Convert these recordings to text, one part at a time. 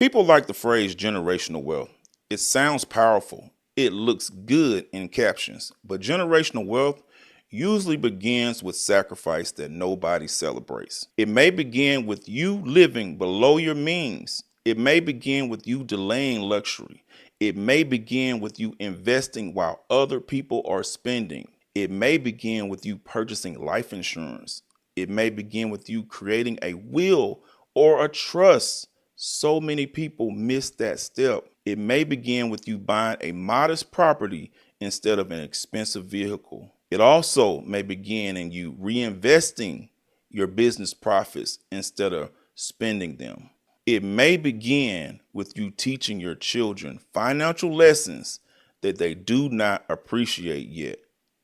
People like the phrase generational wealth. It sounds powerful. It looks good in captions, but generational wealth usually begins with sacrifice that nobody celebrates. It may begin with you living below your means. It may begin with you delaying luxury. It may begin with you investing while other people are spending. It may begin with you purchasing life insurance. It may begin with you creating a will or a trust. So many people miss that step. It may begin with you buying a modest property instead of an expensive vehicle. It also may begin in you reinvesting your business profits instead of spending them. It may begin with you teaching your children financial lessons that they do not appreciate yet.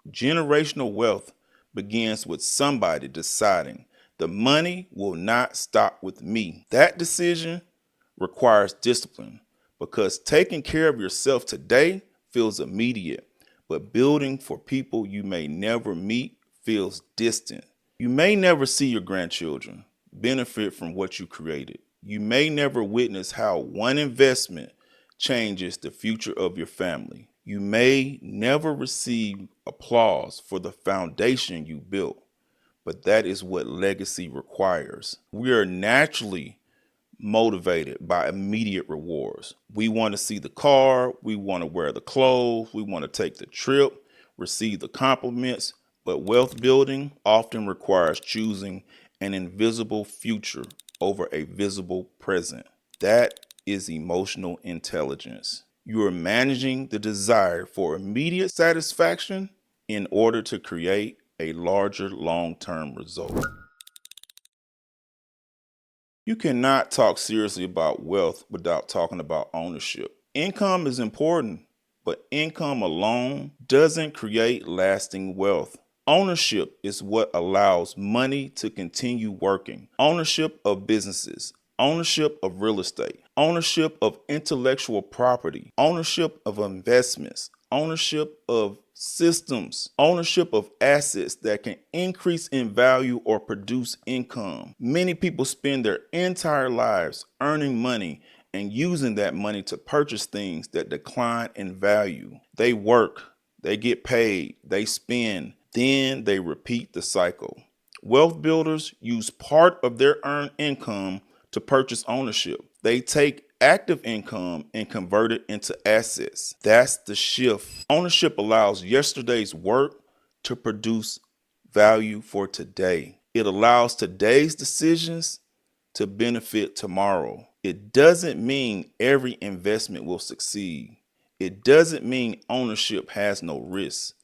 Generational wealth begins with somebody deciding the money will not stop with me. That decision requires discipline because taking care of yourself today feels immediate, but building for people you may never meet feels distant. You may never see your grandchildren benefit from what you created. You may never witness how one investment changes the future of your family. You may never receive applause for the foundation you built, but that is what legacy requires. We are naturally motivated by immediate rewards. We want to see the car, we want to wear the clothes, we want to take the trip, receive the compliments, but wealth building often requires choosing an invisible future over a visible present. That is emotional intelligence. You are managing the desire for immediate satisfaction in order to create a larger long-term result. You cannot talk seriously about wealth without talking about ownership. Income is important, but income alone doesn't create lasting wealth. Ownership is what allows money to continue working. Ownership of businesses, ownership of real estate, ownership of intellectual property, ownership of investments, ownership of systems, ownership of assets that can increase in value or produce income. Many people spend their entire lives earning money and using that money to purchase things that decline in value. They work, they get paid, they spend, then they repeat the cycle. Wealth builders use part of their earned income to purchase ownership. They take active income and convert it into assets. That's the shift. Ownership allows yesterday's work to produce value for today. It allows today's decisions to benefit tomorrow. It doesn't mean every investment will succeed. It doesn't mean ownership has no risk.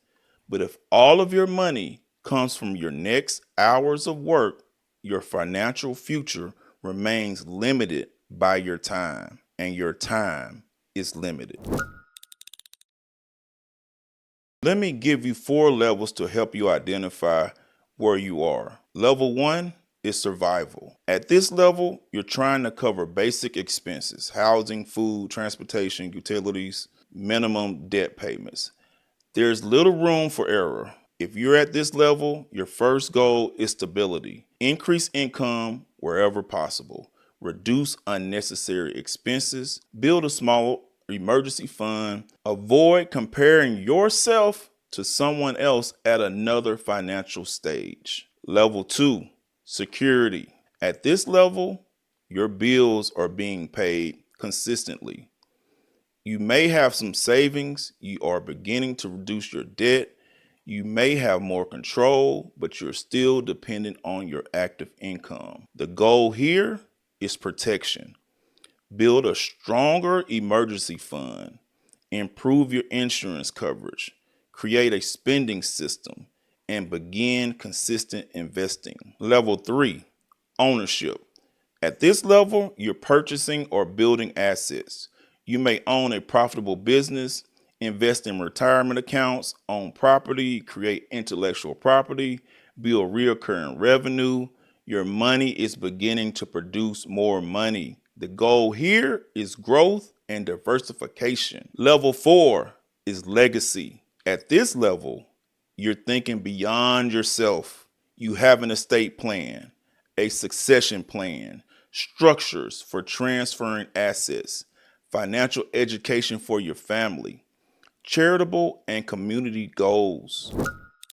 But if all of your money comes from your next hours of work, your financial future remains limited by your time, and your time is limited. Let me give you 4 levels to help you identify where you are. Level 1 is survival. At this level, you're trying to cover basic expenses, housing, food, transportation, utilities, minimum debt payments. There's little room for error. If you're at this level, your first goal is stability. Increase income wherever possible. Reduce unnecessary expenses. Build a small emergency fund. Avoid comparing yourself to someone else at another financial stage. Level 2, security. At this level, your bills are being paid consistently. You may have some savings. You are beginning to reduce your debt. You may have more control, but you're still dependent on your active income. The goal here is protection. Build a stronger emergency fund. Improve your insurance coverage. Create a spending system and begin consistent investing. Level 3, ownership. At this level, you're purchasing or building assets. You may own a profitable business, invest in retirement accounts, own property, create intellectual property, build recurring revenue. Your money is beginning to produce more money. The goal here is growth and diversification. Level 4 is legacy. At this level, you're thinking beyond yourself. You have an estate plan, a succession plan, structures for transferring assets, financial education for your family, charitable and community goals.